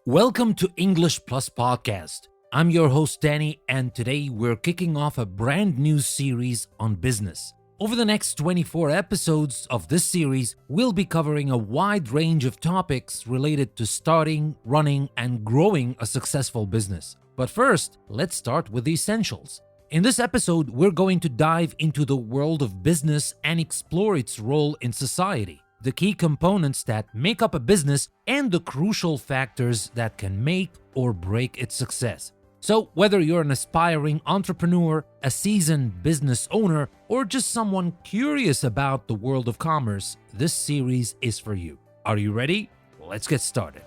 Welcome to English Plus Podcast. I'm your host Danny, and today we're kicking off a brand new series on business. Over the next 24 episodes of this series, we'll be covering a wide range of topics related to starting, running, and growing a successful business. But first, let's start with the essentials. In this episode, we're going to dive into the world of business and explore its role in society, the key components that make up a business, and the crucial factors that can make or break its success. So, whether you're an aspiring entrepreneur, a seasoned business owner, or just someone curious about the world of commerce, this series is for you. Are you ready? Let's get started.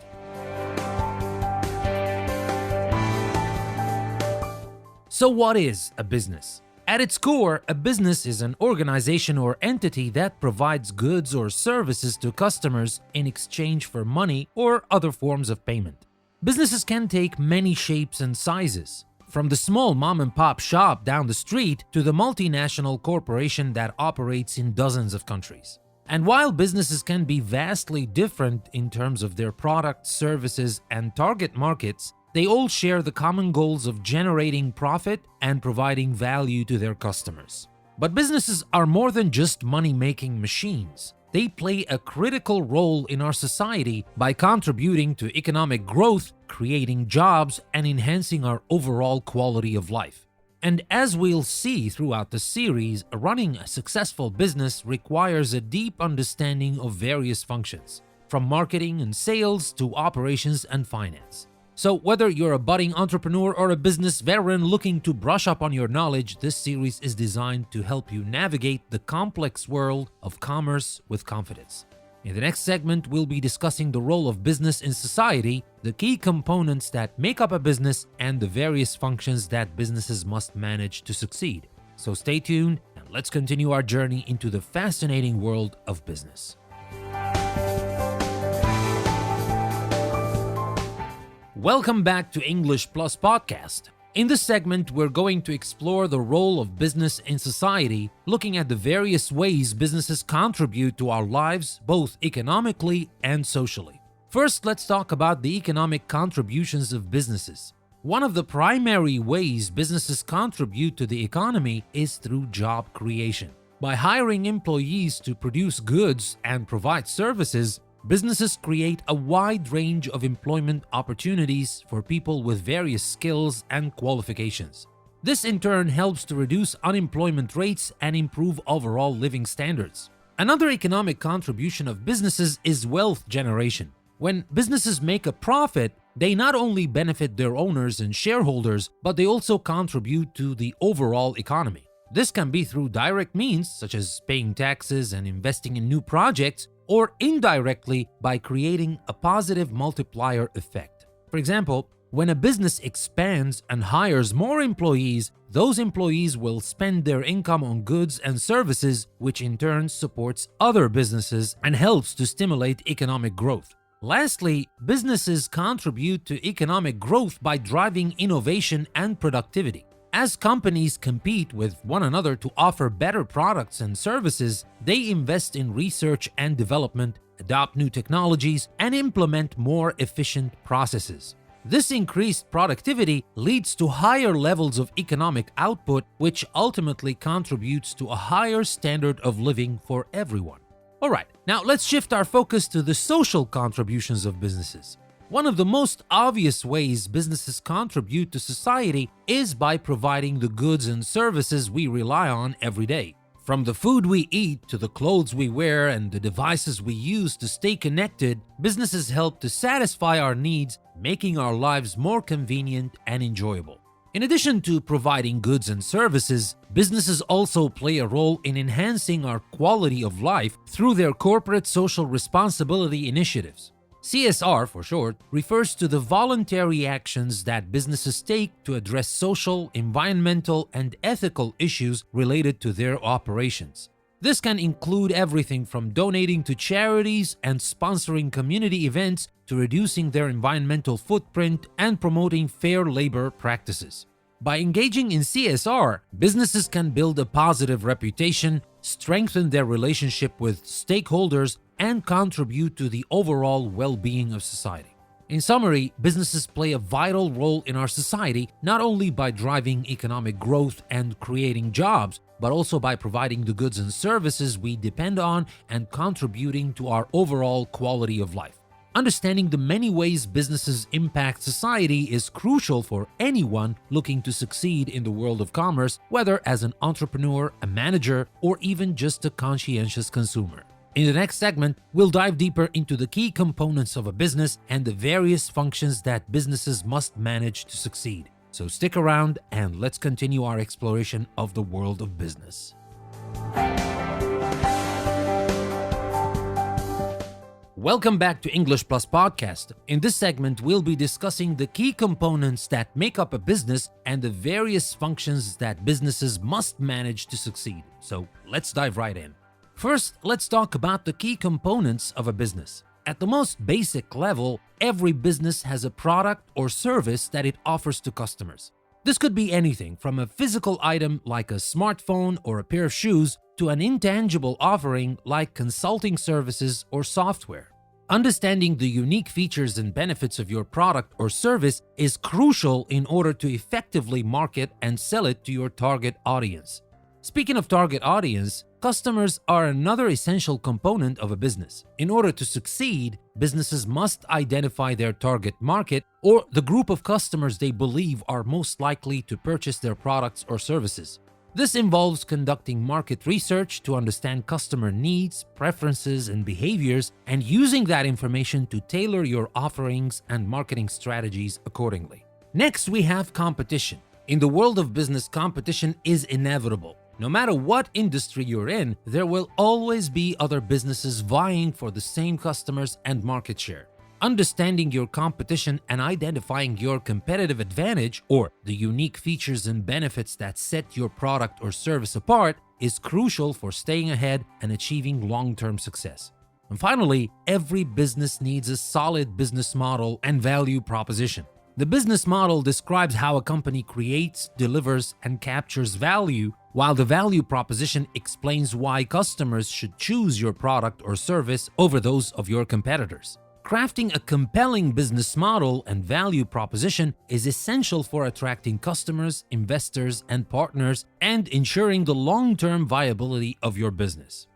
So what is a business? At its core, a business is an organization or entity that provides goods or services to customers in exchange for money or other forms of payment. Businesses can take many shapes and sizes, from the small mom-and-pop shop down the street to the multinational corporation that operates in dozens of countries. And while businesses can be vastly different in terms of their products, services, and target markets, they all share the common goals of generating profit and providing value to their customers. But businesses are more than just money-making machines. They play a critical role in our society by contributing to economic growth, creating jobs, and enhancing our overall quality of life. And as we'll see throughout the series, running a successful business requires a deep understanding of various functions, from marketing and sales to operations and finance. So whether you're a budding entrepreneur or a business veteran looking to brush up on your knowledge, this series is designed to help you navigate the complex world of commerce with confidence. In the next segment, we'll be discussing the role of business in society, the key components that make up a business, and the various functions that businesses must manage to succeed. So stay tuned and let's continue our journey into the fascinating world of business. Welcome back to English Plus Podcast. In this segment, we're going to explore the role of business in society, looking at the various ways businesses contribute to our lives, both economically and socially. First, let's talk about the economic contributions of businesses. One of the primary ways businesses contribute to the economy is through job creation. By hiring employees to produce goods and provide services, businesses create a wide range of employment opportunities for people with various skills and qualifications. This in turn helps to reduce unemployment rates and improve overall living standards. Another economic contribution of businesses is wealth generation. When businesses make a profit, they not only benefit their owners and shareholders, but they also contribute to the overall economy. This can be through direct means, such as paying taxes and investing in new projects, or indirectly by creating a positive multiplier effect. For example, when a business expands and hires more employees, those employees will spend their income on goods and services, which in turn supports other businesses and helps to stimulate economic growth. Lastly, businesses contribute to economic growth by driving innovation and productivity. As companies compete with one another to offer better products and services, they invest in research and development, adopt new technologies, and implement more efficient processes. This increased productivity leads to higher levels of economic output, which ultimately contributes to a higher standard of living for everyone. Alright, now let's shift our focus to the social contributions of businesses. One of the most obvious ways businesses contribute to society is by providing the goods and services we rely on every day. From the food we eat to the clothes we wear and the devices we use to stay connected, businesses help to satisfy our needs, making our lives more convenient and enjoyable. In addition to providing goods and services, businesses also play a role in enhancing our quality of life through their corporate social responsibility initiatives. CSR, for short, refers to the voluntary actions that businesses take to address social, environmental, and ethical issues related to their operations. This can include everything from donating to charities and sponsoring community events to reducing their environmental footprint and promoting fair labor practices. By engaging in CSR, businesses can build a positive reputation, strengthen their relationship with stakeholders, and contribute to the overall well-being of society. In summary, businesses play a vital role in our society not only by driving economic growth and creating jobs, but also by providing the goods and services we depend on and contributing to our overall quality of life. Understanding the many ways businesses impact society is crucial for anyone looking to succeed in the world of commerce, whether as an entrepreneur, a manager, or even just a conscientious consumer. In the next segment, we'll dive deeper into the key components of a business and the various functions that businesses must manage to succeed. So stick around and let's continue our exploration of the world of business. Welcome back to English Plus Podcast. In this segment, we'll be discussing the key components that make up a business and the various functions that businesses must manage to succeed. So let's dive right in. First, let's talk about the key components of a business. At the most basic level, every business has a product or service that it offers to customers. This could be anything from a physical item like a smartphone or a pair of shoes to an intangible offering like consulting services or software. Understanding the unique features and benefits of your product or service is crucial in order to effectively market and sell it to your target audience. Speaking of target audience, customers are another essential component of a business. In order to succeed, businesses must identify their target market or the group of customers they believe are most likely to purchase their products or services. This involves conducting market research to understand customer needs, preferences, and behaviors, and using that information to tailor your offerings and marketing strategies accordingly. Next, we have competition. In the world of business, competition is inevitable. No matter what industry you're in, there will always be other businesses vying for the same customers and market share. Understanding your competition and identifying your competitive advantage or the unique features and benefits that set your product or service apart is crucial for staying ahead and achieving long-term success. And finally, every business needs a solid business model and value proposition. The business model describes how a company creates, delivers, and captures value, while the value proposition explains why customers should choose your product or service over those of your competitors. Crafting a compelling business model and value proposition is essential for attracting customers, investors, and partners, and ensuring the long-term viability of your business.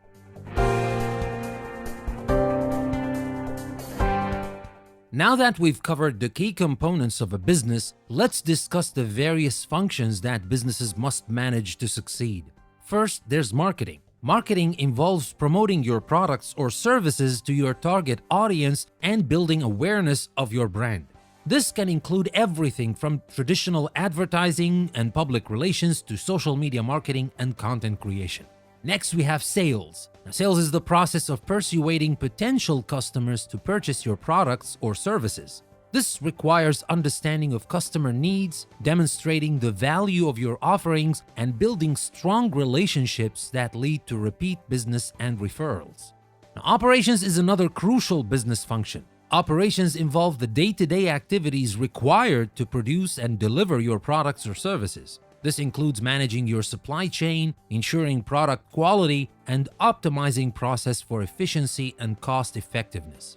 Now that we've covered the key components of a business, let's discuss the various functions that businesses must manage to succeed. First, there's marketing. Marketing involves promoting your products or services to your target audience and building awareness of your brand. This can include everything from traditional advertising and public relations to social media marketing and content creation. Next, we have sales. Now, sales is the process of persuading potential customers to purchase your products or services. This requires understanding of customer needs, demonstrating the value of your offerings, and building strong relationships that lead to repeat business and referrals. Now, operations is another crucial business function. Operations involve the day-to-day activities required to produce and deliver your products or services. This includes managing your supply chain, ensuring product quality, and optimizing process for efficiency and cost effectiveness.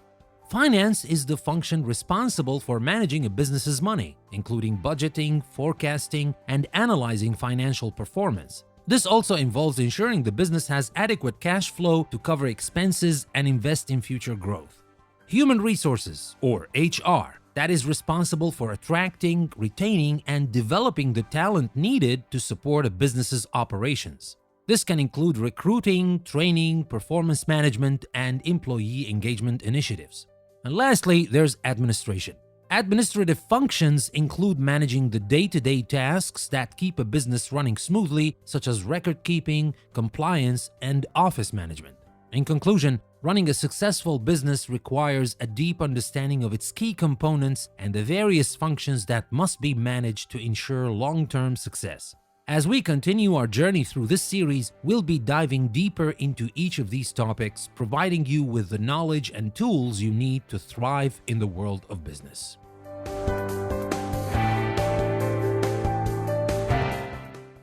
Finance is the function responsible for managing a business's money, including budgeting, forecasting, and analyzing financial performance. This also involves ensuring the business has adequate cash flow to cover expenses and invest in future growth. Human resources, or HR, that is responsible for attracting, retaining, and developing the talent needed to support a business's operations. This can include recruiting, training, performance management, and employee engagement initiatives. And lastly, there's administration. Administrative functions include managing the day-to-day tasks that keep a business running smoothly, such as record keeping, compliance, and office management. In conclusion, running a successful business requires a deep understanding of its key components and the various functions that must be managed to ensure long-term success. As we continue our journey through this series, we'll be diving deeper into each of these topics, providing you with the knowledge and tools you need to thrive in the world of business.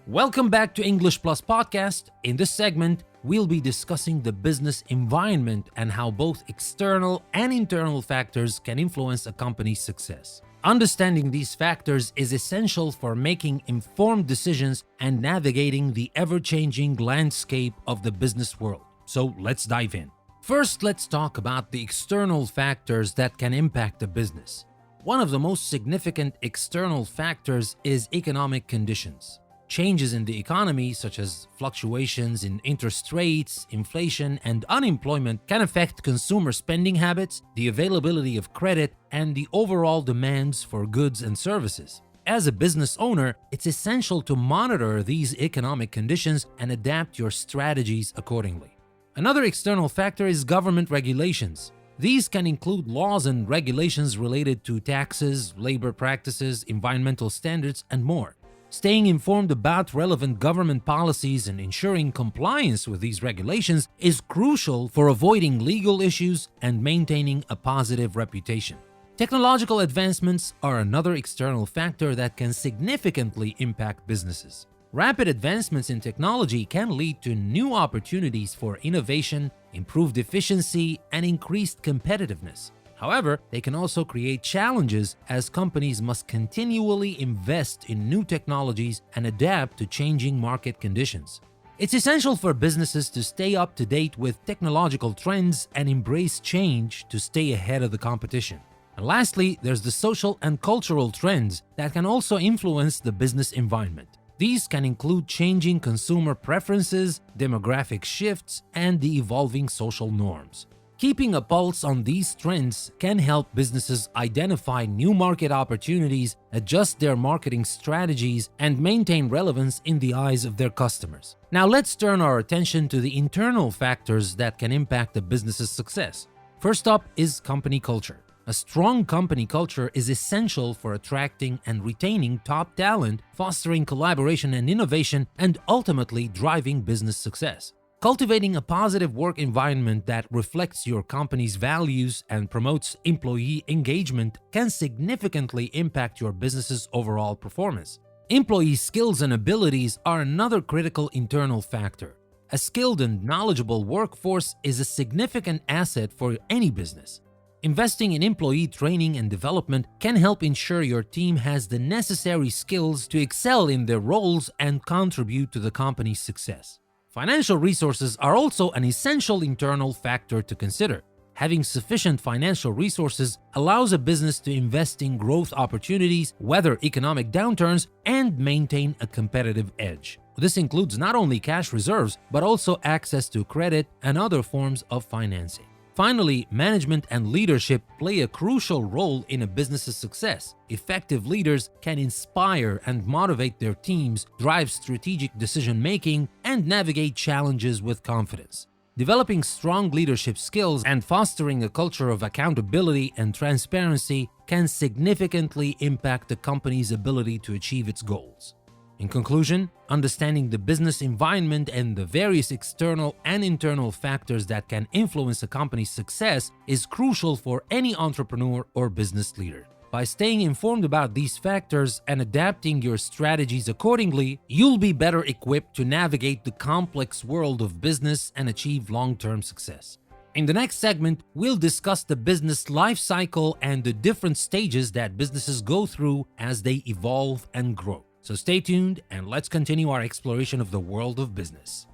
Welcome back to English Plus Podcast. In this segment, we'll be discussing the business environment and how both external and internal factors can influence a company's success. Understanding these factors is essential for making informed decisions and navigating the ever-changing landscape of the business world. So let's dive in. First, let's talk about the external factors that can impact a business. One of the most significant external factors is economic conditions. Changes in the economy, such as fluctuations in interest rates, inflation, and unemployment, can affect consumer spending habits, the availability of credit, and the overall demands for goods and services. As a business owner, it's essential to monitor these economic conditions and adapt your strategies accordingly. Another external factor is government regulations. These can include laws and regulations related to taxes, labor practices, environmental standards, and more. Staying informed about relevant government policies and ensuring compliance with these regulations is crucial for avoiding legal issues and maintaining a positive reputation. Technological advancements are another external factor that can significantly impact businesses. Rapid advancements in technology can lead to new opportunities for innovation, improved efficiency, and increased competitiveness. However, they can also create challenges as companies must continually invest in new technologies and adapt to changing market conditions. It's essential for businesses to stay up to date with technological trends and embrace change to stay ahead of the competition. And lastly, there's the social and cultural trends that can also influence the business environment. These can include changing consumer preferences, demographic shifts, and the evolving social norms. Keeping a pulse on these trends can help businesses identify new market opportunities, adjust their marketing strategies, and maintain relevance in the eyes of their customers. Now let's turn our attention to the internal factors that can impact a business's success. First up is company culture. A strong company culture is essential for attracting and retaining top talent, fostering collaboration and innovation, and ultimately driving business success. Cultivating a positive work environment that reflects your company's values and promotes employee engagement can significantly impact your business's overall performance. Employee skills and abilities are another critical internal factor. A skilled and knowledgeable workforce is a significant asset for any business. Investing in employee training and development can help ensure your team has the necessary skills to excel in their roles and contribute to the company's success. Financial resources are also an essential internal factor to consider. Having sufficient financial resources allows a business to invest in growth opportunities, weather economic downturns, and maintain a competitive edge. This includes not only cash reserves, but also access to credit and other forms of financing. Finally, management and leadership play a crucial role in a business's success. Effective leaders can inspire and motivate their teams, drive strategic decision-making, and navigate challenges with confidence. Developing strong leadership skills and fostering a culture of accountability and transparency can significantly impact a company's ability to achieve its goals. In conclusion, understanding the business environment and the various external and internal factors that can influence a company's success is crucial for any entrepreneur or business leader. By staying informed about these factors and adapting your strategies accordingly, you'll be better equipped to navigate the complex world of business and achieve long-term success. In the next segment, we'll discuss the business life cycle and the different stages that businesses go through as they evolve and grow. So stay tuned and let's continue our exploration of the world of business.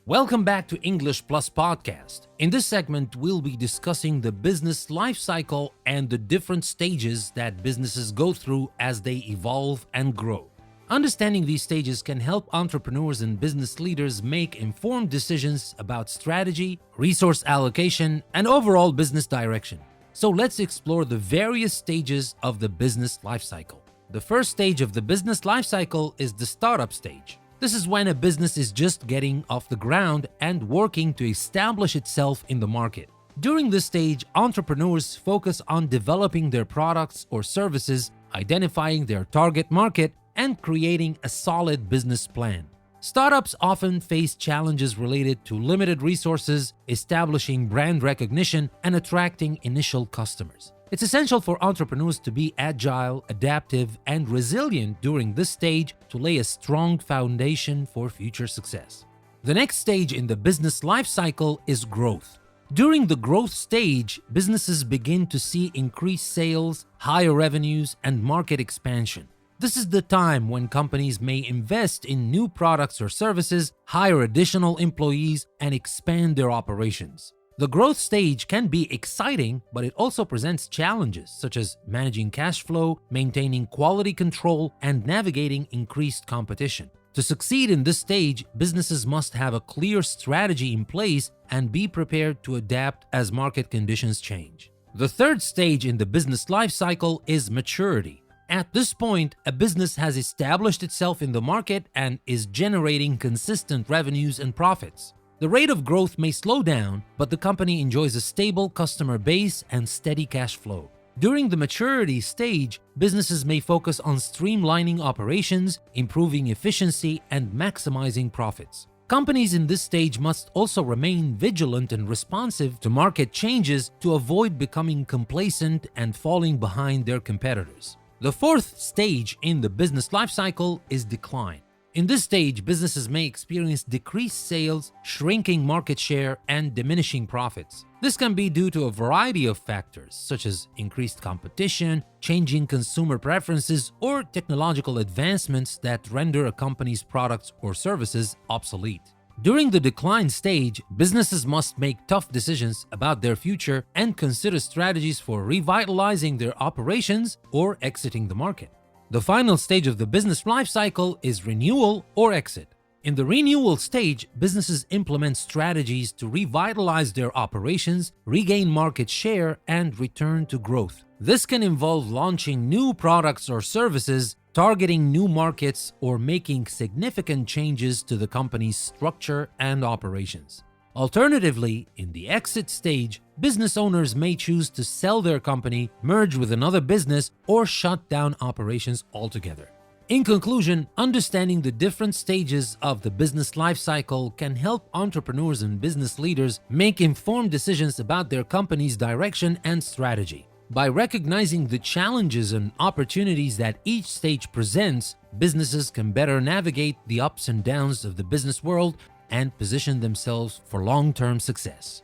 Welcome back to English Plus Podcast. In this segment, we'll be discussing the business life cycle and the different stages that businesses go through as they evolve and grow. Understanding these stages can help entrepreneurs and business leaders make informed decisions about strategy, resource allocation, and overall business direction. So let's explore the various stages of the business lifecycle. The first stage of the business lifecycle is the startup stage. This is when a business is just getting off the ground and working to establish itself in the market. During this stage, entrepreneurs focus on developing their products or services, identifying their target market, and creating a solid business plan. Startups often face challenges related to limited resources, establishing brand recognition, and attracting initial customers. It's essential for entrepreneurs to be agile, adaptive, and resilient during this stage to lay a strong foundation for future success. The next stage in the business life cycle is growth. During the growth stage, businesses begin to see increased sales, higher revenues, and market expansion. This is the time when companies may invest in new products or services, hire additional employees, and expand their operations. The growth stage can be exciting, but it also presents challenges such as managing cash flow, maintaining quality control, and navigating increased competition. To succeed in this stage, businesses must have a clear strategy in place and be prepared to adapt as market conditions change. The third stage in the business life cycle is maturity. At this point, a business has established itself in the market and is generating consistent revenues and profits. The rate of growth may slow down, but the company enjoys a stable customer base and steady cash flow. During the maturity stage, businesses may focus on streamlining operations, improving efficiency, and maximizing profits. Companies in this stage must also remain vigilant and responsive to market changes to avoid becoming complacent and falling behind their competitors. The fourth stage in the business life cycle is decline. In this stage, businesses may experience decreased sales, shrinking market share, and diminishing profits. This can be due to a variety of factors, such as increased competition, changing consumer preferences, or technological advancements that render a company's products or services obsolete. During the decline stage, businesses must make tough decisions about their future and consider strategies for revitalizing their operations or exiting the market. The final stage of the business life cycle is renewal or exit. In the renewal stage, businesses implement strategies to revitalize their operations, regain market share, and return to growth. This can involve launching new products or services, targeting new markets, or making significant changes to the company's structure and operations. Alternatively, in the exit stage, business owners may choose to sell their company, merge with another business, or shut down operations altogether. In conclusion, understanding the different stages of the business life cycle can help entrepreneurs and business leaders make informed decisions about their company's direction and strategy. By recognizing the challenges and opportunities that each stage presents, businesses can better navigate the ups and downs of the business world and position themselves for long-term success.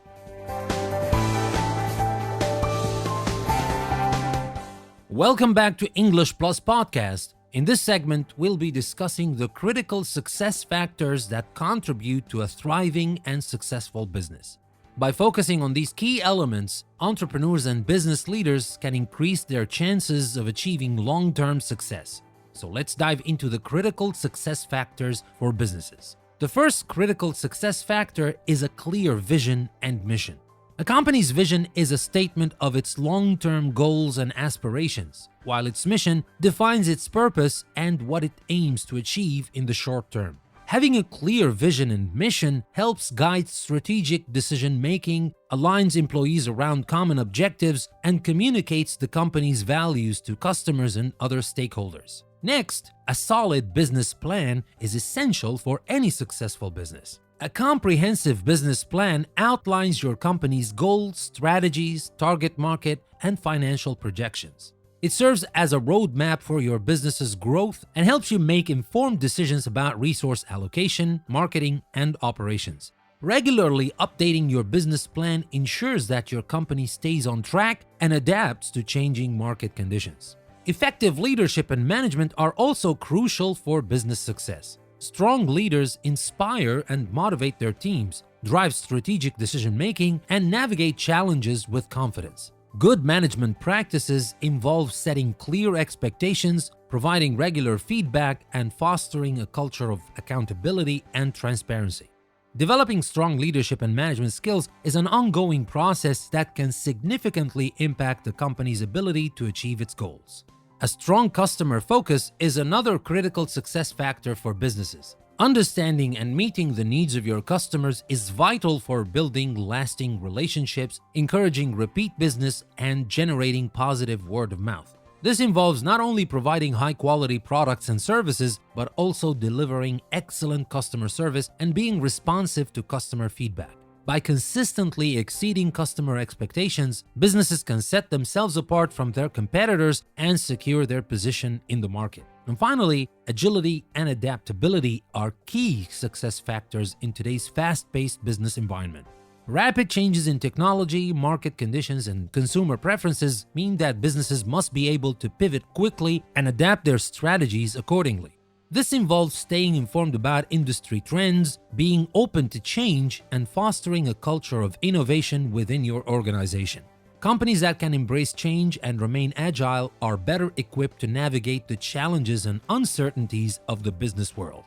Welcome back to English Plus Podcast. In this segment, we'll be discussing the critical success factors that contribute to a thriving and successful business. By focusing on these key elements, entrepreneurs and business leaders can increase their chances of achieving long-term success. So let's dive into the critical success factors for businesses. The first critical success factor is a clear vision and mission. A company's vision is a statement of its long-term goals and aspirations, while its mission defines its purpose and what it aims to achieve in the short term. Having a clear vision and mission helps guide strategic decision-making, aligns employees around common objectives, and communicates the company's values to customers and other stakeholders. Next, a solid business plan is essential for any successful business. A comprehensive business plan outlines your company's goals, strategies, target market, and financial projections. It serves as a roadmap for your business's growth and helps you make informed decisions about resource allocation, marketing, and operations. Regularly updating your business plan ensures that your company stays on track and adapts to changing market conditions. Effective leadership and management are also crucial for business success. Strong leaders inspire and motivate their teams, drive strategic decision-making, and navigate challenges with confidence. Good management practices involve setting clear expectations, providing regular feedback, and fostering a culture of accountability and transparency. Developing strong leadership and management skills is an ongoing process that can significantly impact the company's ability to achieve its goals. A strong customer focus is another critical success factor for businesses. Understanding and meeting the needs of your customers is vital for building lasting relationships, encouraging repeat business, and generating positive word of mouth. This involves not only providing high-quality products and services, but also delivering excellent customer service and being responsive to customer feedback. By consistently exceeding customer expectations, businesses can set themselves apart from their competitors and secure their position in the market. And finally, agility and adaptability are key success factors in today's fast-paced business environment. Rapid changes in technology, market conditions, and consumer preferences mean that businesses must be able to pivot quickly and adapt their strategies accordingly. This involves staying informed about industry trends, being open to change, and fostering a culture of innovation within your organization. Companies that can embrace change and remain agile are better equipped to navigate the challenges and uncertainties of the business world.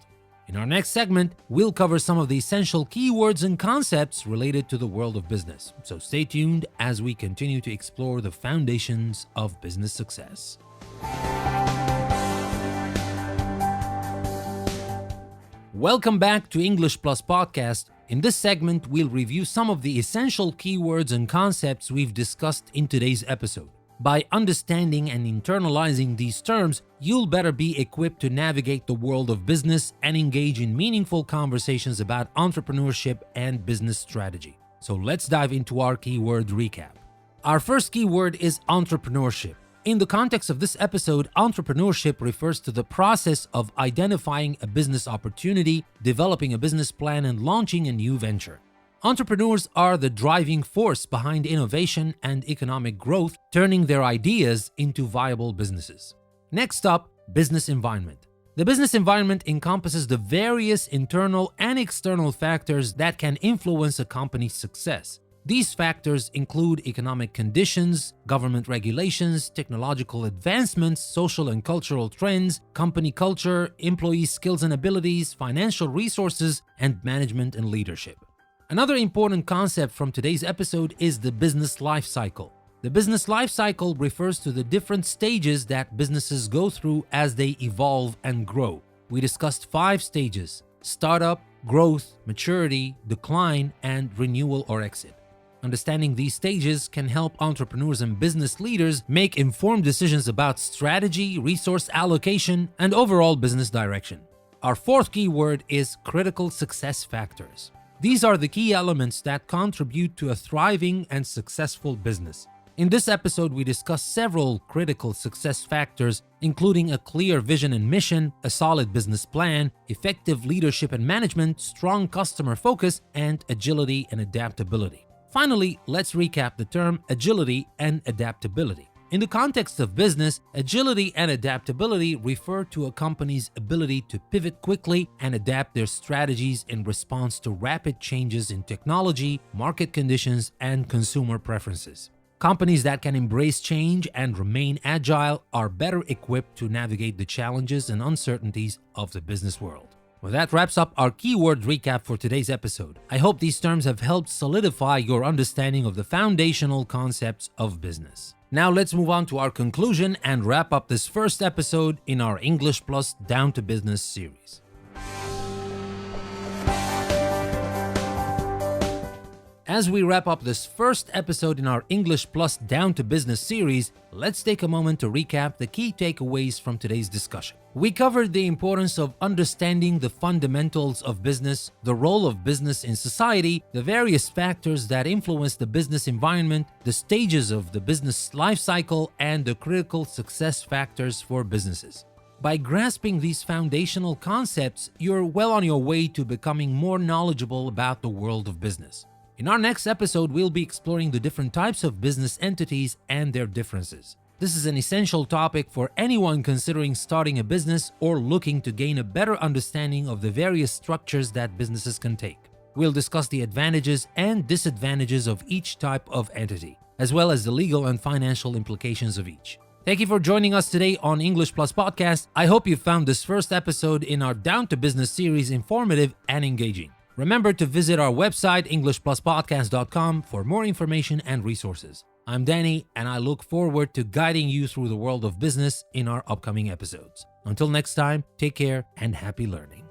In our next segment, we'll cover some of the essential keywords and concepts related to the world of business. So stay tuned as we continue to explore the foundations of business success. Welcome back to English Plus Podcast. In this segment, we'll review some of the essential keywords and concepts we've discussed in today's episode. By understanding and internalizing these terms, you'll better be equipped to navigate the world of business and engage in meaningful conversations about entrepreneurship and business strategy. So let's dive into our keyword recap. Our first keyword is entrepreneurship. In the context of this episode, entrepreneurship refers to the process of identifying a business opportunity, developing a business plan, and launching a new venture. Entrepreneurs are the driving force behind innovation and economic growth, turning their ideas into viable businesses. Next up, business environment. The business environment encompasses the various internal and external factors that can influence a company's success. These factors include economic conditions, government regulations, technological advancements, social and cultural trends, company culture, employee skills and abilities, financial resources, and management and leadership. Another important concept from today's episode is the business lifecycle. The business lifecycle refers to the different stages that businesses go through as they evolve and grow. We discussed 5 stages: startup, growth, maturity, decline, and renewal or exit. Understanding these stages can help entrepreneurs and business leaders make informed decisions about strategy, resource allocation, and overall business direction. Our fourth keyword is critical success factors. These are the key elements that contribute to a thriving and successful business. In this episode, we discuss several critical success factors, including a clear vision and mission, a solid business plan, effective leadership and management, strong customer focus, and agility and adaptability. Finally, let's recap the term agility and adaptability. In the context of business, agility and adaptability refer to a company's ability to pivot quickly and adapt their strategies in response to rapid changes in technology, market conditions, and consumer preferences. Companies that can embrace change and remain agile are better equipped to navigate the challenges and uncertainties of the business world. Well, that wraps up our keyword recap for today's episode. I hope these terms have helped solidify your understanding of the foundational concepts of business. Now let's move on to our conclusion and wrap up this first episode in our English Plus Down to Business series. As we wrap up this first episode in our English Plus Down to Business series, let's take a moment to recap the key takeaways from today's discussion. We covered the importance of understanding the fundamentals of business, the role of business in society, the various factors that influence the business environment, the stages of the business life cycle, and the critical success factors for businesses. By grasping these foundational concepts, you're well on your way to becoming more knowledgeable about the world of business. In our next episode, we'll be exploring the different types of business entities and their differences. This is an essential topic for anyone considering starting a business or looking to gain a better understanding of the various structures that businesses can take. We'll discuss the advantages and disadvantages of each type of entity, as well as the legal and financial implications of each. Thank you for joining us today on English Plus Podcast. I hope you found this first episode in our Down to Business series informative and engaging. Remember to visit our website, EnglishPlusPodcast.com, for more information and resources. I'm Danny, and I look forward to guiding you through the world of business in our upcoming episodes. Until next time, take care and happy learning.